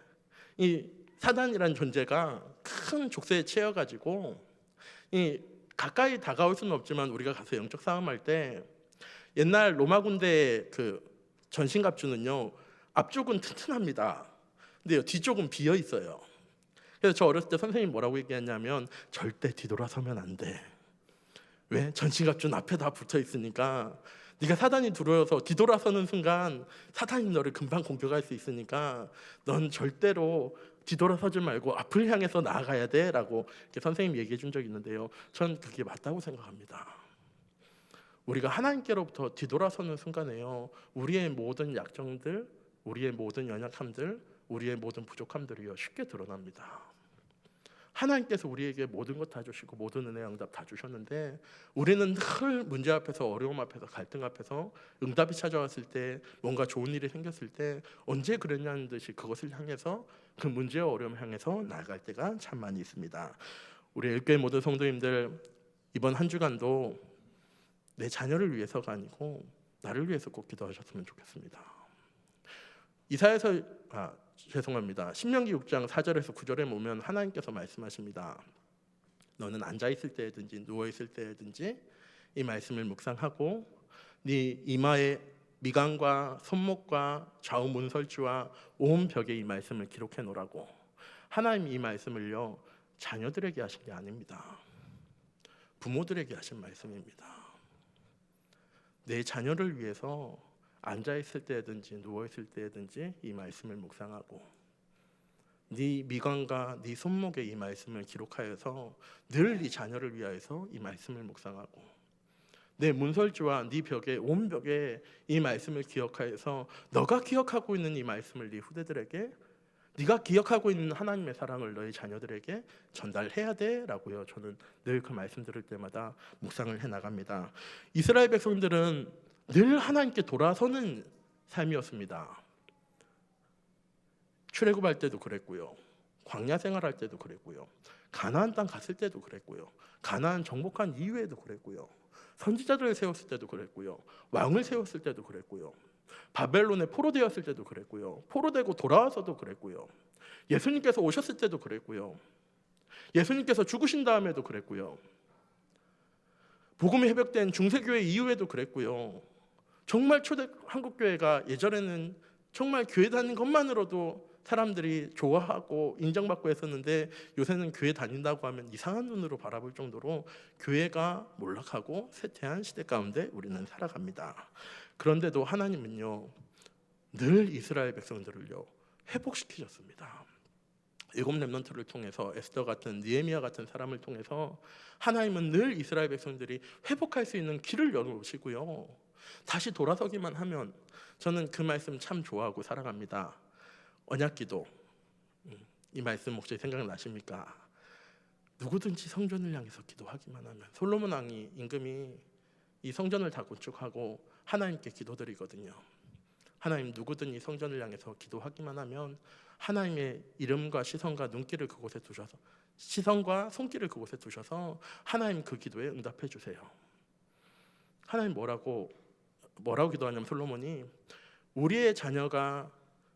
이 사단이라는 존재가 큰 족쇄에 채여가지고 이 가까이 다가올 수는 없지만 우리가 가서 영적 싸움할 때 옛날 로마 군대의 그 전신갑주는요 앞쪽은 튼튼합니다. 근데 뒤쪽은 비어 있어요. 그래서 저 어렸을 때 선생님이 뭐라고 얘기했냐면 절대 뒤돌아서면 안 돼. 왜? 전신갑주는 앞에 다 붙어 있으니까 네가 사단이 들어와서 뒤돌아서는 순간 사단이 너를 금방 공격할 수 있으니까 넌 절대로 뒤돌아서지 말고 앞을 향해서 나아가야 돼 라고 선생님이 얘기해 준 적이 있는데요, 전 그게 맞다고 생각합니다. 우리가 하나님께로부터 뒤돌아서는 순간에요 우리의 모든 약점들, 우리의 모든 연약함들, 우리의 모든 부족함들이요 쉽게 드러납니다. 하나님께서 우리에게 모든 것 다 주시고 모든 은혜 응답 다 주셨는데 우리는 늘 문제 앞에서, 어려움 앞에서, 갈등 앞에서 응답이 찾아왔을 때, 뭔가 좋은 일이 생겼을 때 언제 그랬냐는 듯이 그것을 향해서, 그 문제와 어려움을 향해서 나아갈 때가 참 많이 있습니다. 우리 열교회 모든 성도님들, 이번 한 주간도 내 자녀를 위해서가 아니고 나를 위해서 꼭 기도하셨으면 좋겠습니다. 신명기 6장 4절에서 9절에 보면 하나님께서 말씀하십니다. 너는 앉아있을 때든지 누워있을 때든지 이 말씀을 묵상하고 네 이마에 미간과 손목과 좌우 문설주와 온 벽에 이 말씀을 기록해 놓으라고. 하나님이 이 말씀을요 자녀들에게 하신 게 아닙니다. 부모들에게 하신 말씀입니다. 내 자녀를 위해서 앉아있을 때든지 누워있을 때든지 이 말씀을 묵상하고 네 미간과 네 손목에 이 말씀을 기록하여서 늘 네 자녀를 위하여서 이 말씀을 묵상하고 내 문설주와 네 벽에, 온 벽에 이 말씀을 기억하여서 너가 기억하고 있는 이 말씀을 네 후대들에게, 네가 기억하고 있는 하나님의 사랑을 너희 자녀들에게 전달해야 돼 라고요 저는 늘 그 말씀 들을 때마다 묵상을 해나갑니다. 이스라엘 백성들은 늘 하나님께 돌아서는 삶이었습니다. 출애굽할 때도 그랬고요, 광야 생활할 때도 그랬고요, 가나안 땅 갔을 때도 그랬고요, 가나안 정복한 이후에도 그랬고요, 선지자들을 세웠을 때도 그랬고요, 왕을 세웠을 때도 그랬고요, 바벨론에 포로되었을 때도 그랬고요, 포로되고 돌아와서도 그랬고요, 예수님께서 오셨을 때도 그랬고요, 예수님께서 죽으신 다음에도 그랬고요, 복음이 회복된 중세교회 이후에도 그랬고요. 정말 초대 한국교회가 예전에는 정말 교회 다니는 것만으로도 사람들이 좋아하고 인정받고 했었는데 요새는 교회 다닌다고 하면 이상한 눈으로 바라볼 정도로 교회가 몰락하고 쇠퇴한 시대 가운데 우리는 살아갑니다. 그런데도 하나님은요 늘 이스라엘 백성들을요 회복시키셨습니다. 7 렘넌트를 통해서, 에스더 같은, 느헤미야 같은 사람을 통해서 하나님은 늘 이스라엘 백성들이 회복할 수 있는 길을 열어오시고요, 다시 돌아서기만 하면, 저는 그 말씀 참 좋아하고 사랑합니다. 언약기도, 이 말씀 혹시 생각나십니까? 누구든지 성전을 향해서 기도하기만 하면, 솔로몬 왕이, 임금이 이 성전을 다 건축하고 하나님께 기도드리거든요. 하나님, 누구든 이 성전을 향해서 기도하기만 하면 하나님의 이름과 시선과 눈길을 그곳에 두셔서, 시선과 손길을 그곳에 두셔서 하나님 그 기도에 응답해 주세요. 하나님 뭐라고 기도하냐면, 솔로몬이 우리의 자녀가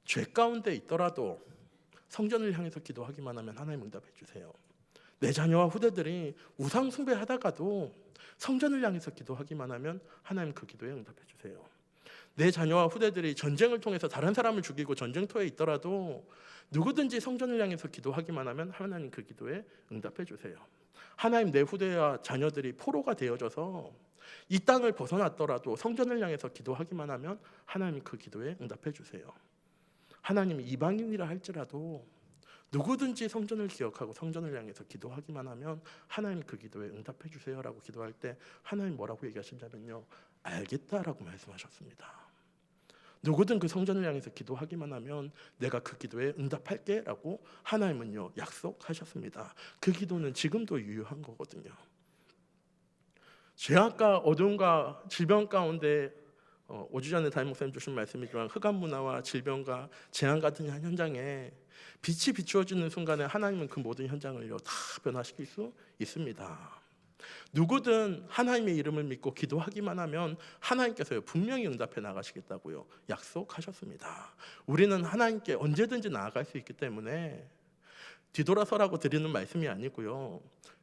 죄 가운데 있더라도 성전을 향해서 기도하기만 하면 하나님 응답해 주세요. 내 자녀와 후대들이 우상 숭배하다가도 성전을 향해서 기도하기만 하면 하나님 그 기도에 응답해 주세요. 내 자녀와 후대들이 전쟁을 통해서 다른 사람을 죽이고 전쟁터에 있더라도 누구든지 성전을 향해서 기도하기만 하면 하나님 그 기도에 응답해 주세요. 하나님, 내 후대와 자녀들이 포로가 되어져서 이 땅을 벗어났더라도 성전을 향해서 기도하기만 하면 하나님 그 기도에 응답해 주세요. 하나님, 이방인이라 할지라도 누구든지 성전을 기억하고 성전을 향해서 기도하기만 하면 하나님 그 기도에 응답해 주세요라고 기도할 때 하나님 뭐라고 얘기하신다면요, 알겠다라고 말씀하셨습니다. 누구든 그 성전을 향해서 기도하기만 하면 내가 그 기도에 응답할게 라고 하나님은요 약속하셨습니다. 그 기도는 지금도 유효한 거거든요. 죄악과 어둠과 질병 가운데 5주 전에 담임 목사님 주신 말씀이지만 흑암 문화와 질병과 재앙 같은 현장에 빛이 비추어지는 순간에 하나님은 그 모든 현장을요 다 변화시킬 수 있습니다. 누구든 하나님의 이름을 믿고 기도하기만 하면 하나님께서요 분명히 응답해 나가시겠다고요 약속하셨습니다. 우리는 하나님께 언제든지 나아갈 수 있기 때문에 뒤돌아서라고 드리는 말씀이 아니고요,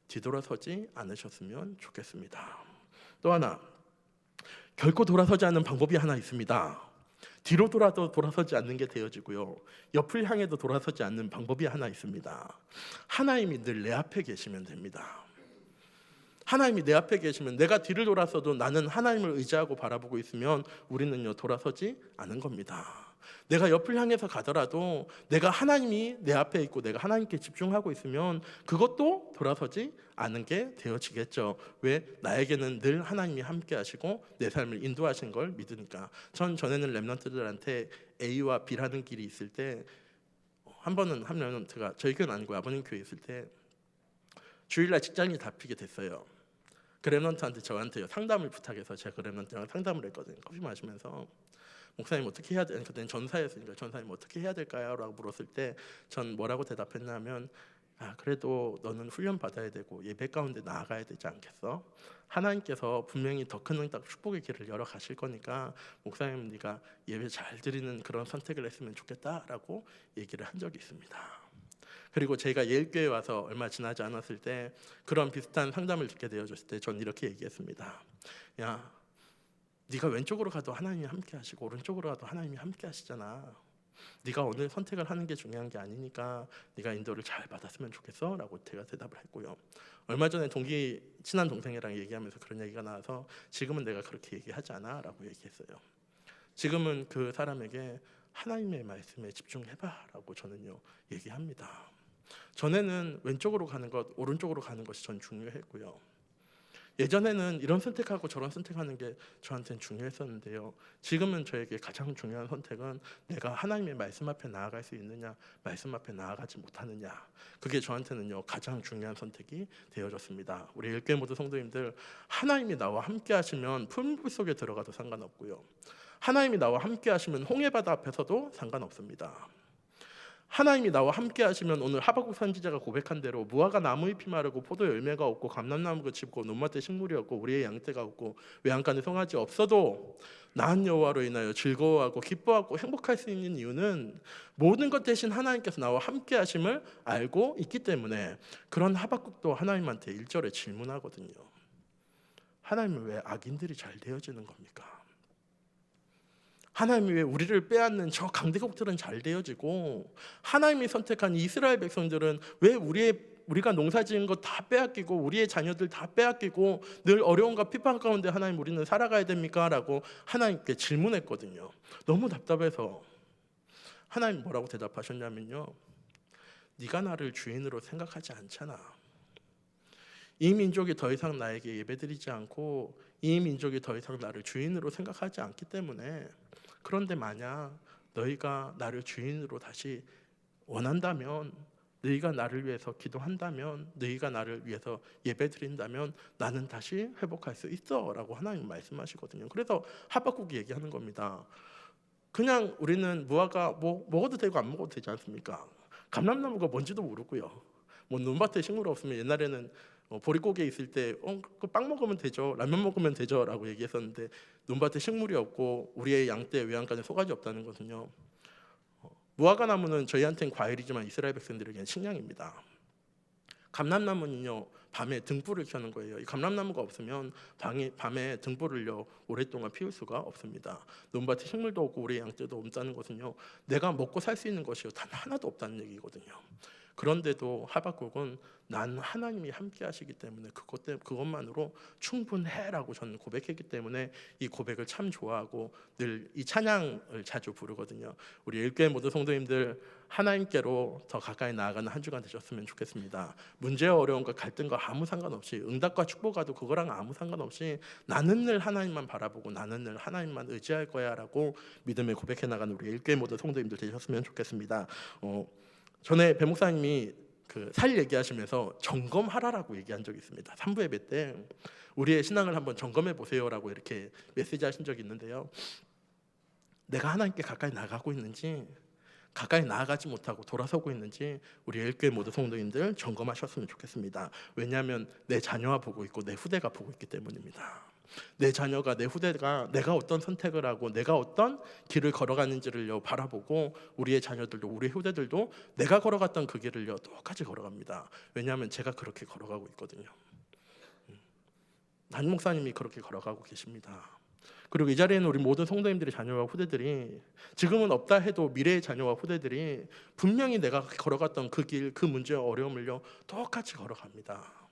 뒤돌아서지 않으셨으면 좋겠습니다. 또 하나, 결코 돌아서지 않는 방법이 하나 있습니다. 뒤로 돌아도 돌아서지 않는 게 되어지고요, 옆을 향해도 돌아서지 않는 방법이 하나 있습니다. 하나님이 늘 내 앞에 계시면 됩니다. 하나님이 내 앞에 계시면 내가 뒤를 돌아서도 나는 하나님을 의지하고 바라보고 있으면 우리는요 돌아서지 않은 겁니다. 내가 옆을 향해서 가더라도 내가 하나님이 내 앞에 있고 내가 하나님께 집중하고 있으면 그것도 돌아서지 않은 게 되어지겠죠. 왜? 나에게는 늘 하나님이 함께 하시고 내 삶을 인도하신 걸 믿으니까. 전에는 렘넌트들한테 A와 B라는 길이 있을 때 한 번은 한 렘넌트가, 저희 교회는 아니고 아버님 교회에 있을 때 주일날 직장이 잡히게 됐어요. 그 렘넌트한테 저한테요 상담을 부탁해서 제가 그 렘넌트랑 상담을 했거든요. 커피 마시면서 목사님 어떻게 해야 돼? 그때는 전사였으니까 전사님 어떻게 해야 될까요? 라고 물었을 때 전 뭐라고 대답했냐면, 그래도 너는 훈련 받아야 되고 예배 가운데 나아가야 되지 않겠어? 하나님께서 분명히 더 큰 축복의 길을 열어 가실 거니까 목사님 네가 예배 잘 드리는 그런 선택을 했으면 좋겠다라고 얘기를 한 적이 있습니다. 그리고 제가 예일교회에 와서 얼마 지나지 않았을 때 그런 비슷한 상담을 듣게 되어졌을 때 전 이렇게 얘기했습니다. 야, 네가 왼쪽으로 가도 하나님이 함께 하시고 오른쪽으로 가도 하나님이 함께 하시잖아. 네가 어느 선택을 하는 게 중요한 게 아니니까 네가 인도를 잘 받았으면 좋겠어 라고 제가 대답을 했고요. 얼마 전에 친한 동생이랑 얘기하면서 그런 얘기가 나와서 지금은 내가 그렇게 얘기하지 않아 라고 얘기했어요. 지금은 그 사람에게 하나님의 말씀에 집중해봐 라고 저는요 얘기합니다. 전에는 왼쪽으로 가는 것, 오른쪽으로 가는 것이 전 중요했고요. 예전에는 이런 선택하고 저런 선택하는 게 저한테는 중요했었는데요. 지금은 저에게 가장 중요한 선택은 내가 하나님의 말씀 앞에 나아갈 수 있느냐, 말씀 앞에 나아가지 못하느냐. 그게 저한테는요 가장 중요한 선택이 되어졌습니다. 우리 일교회 모두 성도님들, 하나님이 나와 함께 하시면 풀물 속에 들어가도 상관없고요, 하나님이 나와 함께 하시면 홍해바다 앞에서도 상관없습니다. 하나님이 나와 함께 하시면 오늘 하박국 선지자가 고백한 대로 무화과 나무잎이 마르고 포도 열매가 없고 감람나무가 짚고 논밭에 식물이 없고 우리의 양떼가 없고 외양간에 송아지 없어도 나한 여호와로 인하여 즐거워하고 기뻐하고 행복할 수 있는 이유는 모든 것 대신 하나님께서 나와 함께 하심을 알고 있기 때문에. 그런 하박국도 하나님한테 1절에 질문하거든요. 하나님은 왜 악인들이 잘 되어지는 겁니까? 하나님이 왜 우리를 빼앗는 저 강대국들은 잘 되어지고 하나님이 선택한 이스라엘 백성들은 왜 우리가 농사지은 것 다 빼앗기고 우리의 자녀들 다 빼앗기고 늘 어려움과 핍박 가운데 하나님 우리는 살아가야 됩니까? 라고 하나님께 질문했거든요. 너무 답답해서 하나님 뭐라고 대답하셨냐면요, 네가 나를 주인으로 생각하지 않잖아. 이 민족이 더 이상 나에게 예배드리지 않고 이 민족이 더 이상 나를 주인으로 생각하지 않기 때문에. 그런데 만약 너희가 나를 주인으로 다시 원한다면, 너희가 나를 위해서 기도한다면, 너희가 나를 위해서 예배드린다면 나는 다시 회복할 수 있어 라고 하나님 말씀하시거든요. 그래서 하박국이 얘기하는 겁니다. 그냥 우리는 무화과 먹어도 되고 안 먹어도 되지 않습니까? 감람나무가 뭔지도 모르고요, 논밭에 식물 없으면 옛날에는 보릿고개 있을 때 그 빵 먹으면 되죠, 라면 먹으면 되죠 라고 얘기했었는데 논밭에 식물이 없고 우리의 양떼 외양간에 소가지 없다는 것은요 무화과 나무는 저희한테는 과일이지만 이스라엘 백성들에게는 식량입니다. 감람나무는요, 밤에 등불을 켜는 거예요. 이 감람나무가 없으면 밤에 등불을요 오랫동안 피울 수가 없습니다. 논밭에 식물도 없고 우리의 양떼도 없다는 것은요, 내가 먹고 살 수 있는 것이 단 하나도 없다는 얘기거든요. 그런데도 하박국은 난 하나님이 함께 하시기 때문에 그것만으로 충분해라고 저는 고백했기 때문에 이 고백을 참 좋아하고 늘 이 찬양을 자주 부르거든요. 우리 일교회 모든 성도님들 하나님께로 더 가까이 나아가는 한 주간 되셨으면 좋겠습니다. 문제와 어려움과 갈등과 아무 상관없이, 응답과 축복과도 그거랑 아무 상관없이 나는 늘 하나님만 바라보고 나는 늘 하나님만 의지할 거야 라고 믿음에 고백해 나가는 우리 일교회 모든 성도님들 되셨으면 좋겠습니다. 전에 배 목사님이 그 살 얘기하시면서 점검하라라고 얘기한 적이 있습니다. 3부 예배 때 우리의 신앙을 한번 점검해 보세요라고 이렇게 메시지 하신 적이 있는데요, 내가 하나님께 가까이 나가고 있는지, 가까이 나아가지 못하고 돌아서고 있는지 우리 일교회 모든 성도님들 점검하셨으면 좋겠습니다. 왜냐하면 내 자녀가 보고 있고 내 후대가 보고 있기 때문입니다. 내 자녀가, 내 후대가 내가 어떤 선택을 하고 내가 어떤 길을 걸어가는지를 바라보고 우리의 자녀들도 우리 후대들도 내가 걸어갔던 그 길을 똑같이 걸어갑니다. 왜냐하면 제가 그렇게 걸어가고 있거든요. 담임 목사님이 그렇게 걸어가고 계십니다. 그리고 이 자리에는 우리 모든 성도님들의 자녀와 후대들이, 지금은 없다 해도 미래의 자녀와 후대들이 분명히 내가 걸어갔던 그 길, 그 문제와 어려움을 똑같이 걸어갑니다.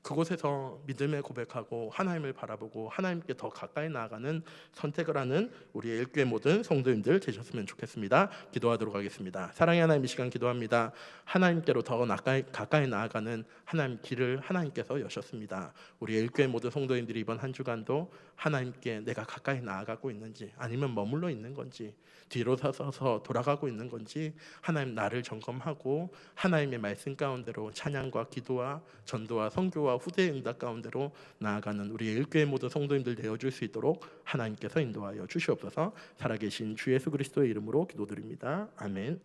그곳에서 믿음의 고백하고 하나님을 바라보고 하나님께 더 가까이 나아가는 선택을 하는 우리 일교회 모든 성도님들 되셨으면 좋겠습니다. 기도하도록 하겠습니다. 사랑의 하나님, 이 시간 기도합니다. 하나님께로 더 가까이 나아가는 하나님 길을 하나님께서 여셨습니다. 우리 일교회 모든 성도님들이 이번 한 주간도 하나님께 내가 가까이 나아가고 있는지, 아니면 머물러 있는 건지, 뒤로 서서 돌아가고 있는 건지 하나님 나를 점검하고 하나님의 말씀 가운데로 찬양과 기도와 전도와 선교와 후대의 응답 가운데로 나아가는 우리 일교회 모든 성도님들 되어줄 수 있도록 하나님께서 인도하여 주시옵소서. 살아계신 주 예수 그리스도의 이름으로 기도드립니다. 아멘.